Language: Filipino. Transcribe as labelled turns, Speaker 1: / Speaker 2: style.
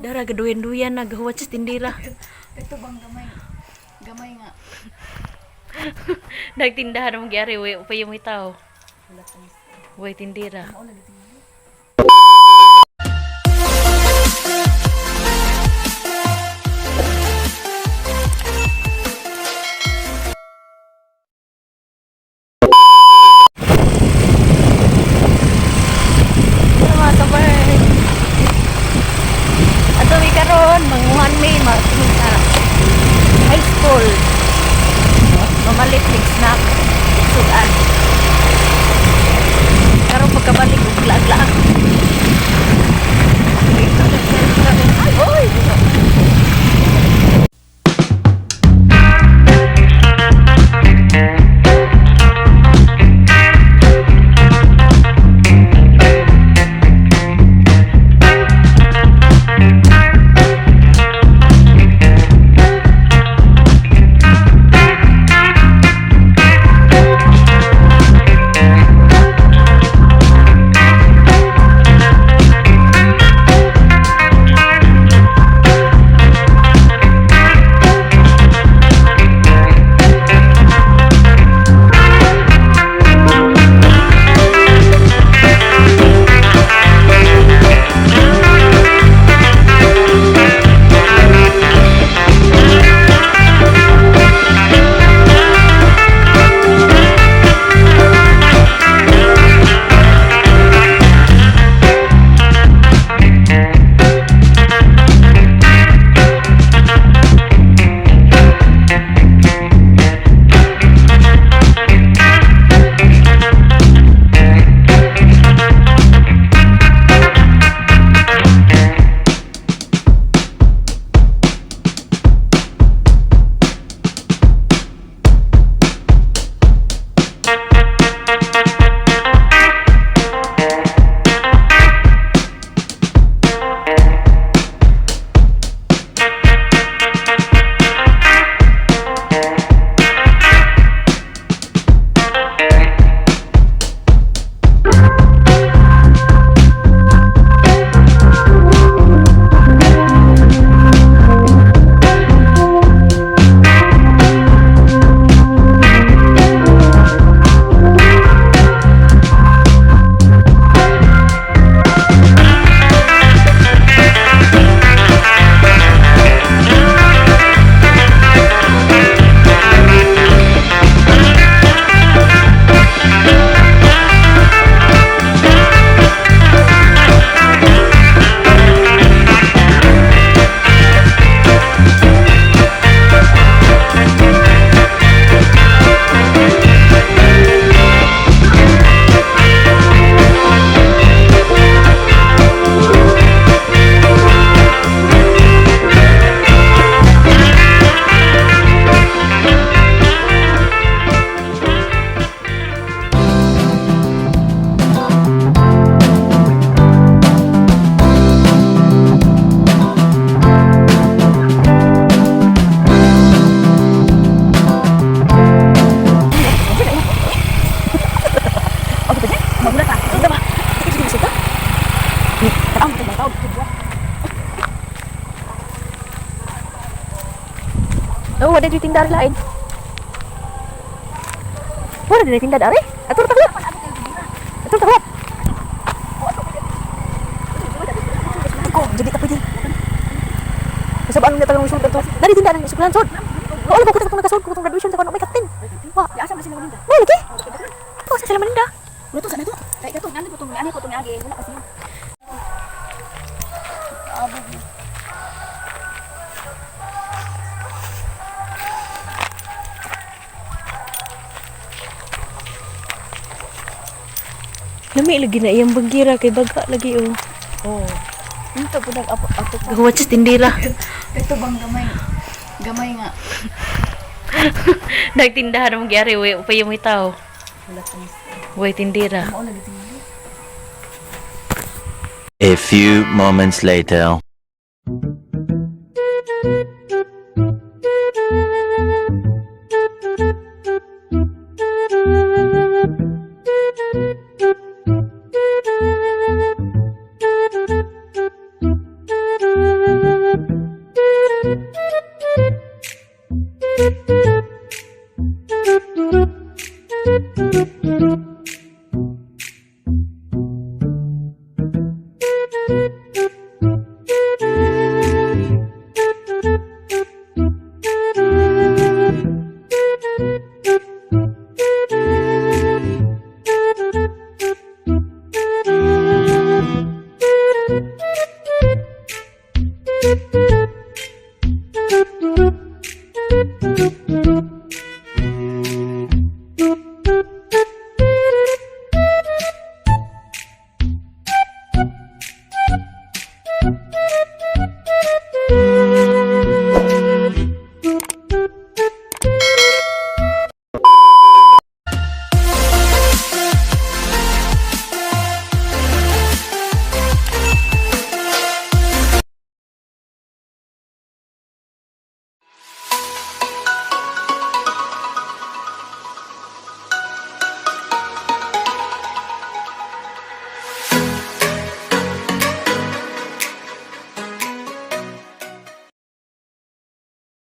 Speaker 1: Dara gaduyan-duyan na gahuwat sa tindira.
Speaker 2: Ito bang gamay? Gamay nga.
Speaker 1: Nagtindahan mo gyari way upay mo itaw.
Speaker 2: Wala pa nis.
Speaker 1: Way tindira.
Speaker 2: Mauna dito.
Speaker 1: Mga kabarn. Ato mi karon manguhan mi sa high school. Mamalit ning snack. Sudan. Karon pagkabalik ug laag-laag. Ay, oy. Oh, ada di tindahan lain. Wala di tindahan dari? Atur tahu. Atur tahu. Ko, jadi tak pwede. Kasabaan niya talagang sud to. Dari tindahan sa kulan sud. Oh, ko kita kung nakasud ko tong graduation sa kono may captain. Wa,
Speaker 2: Ya asa masih malinda.
Speaker 1: wala lagi. Oh, sa sila maninda.
Speaker 2: Wala to sana to. Kay kato nani ko tong ani ko tong agi. Wala kasi.
Speaker 1: Lami lagi na iyang bagira kay baga lagi oh.
Speaker 2: Oh. Ito po nag-apo pa.
Speaker 1: Gahuwat sa tindira.
Speaker 2: Ito bang gamay? Gamay nga.
Speaker 1: Nagtindahan mo gyari way upay mo itaw.
Speaker 2: Wala pa nis.
Speaker 1: Way tindira.
Speaker 2: Mauna dito.
Speaker 3: A few moments later.
Speaker 4: Thank you.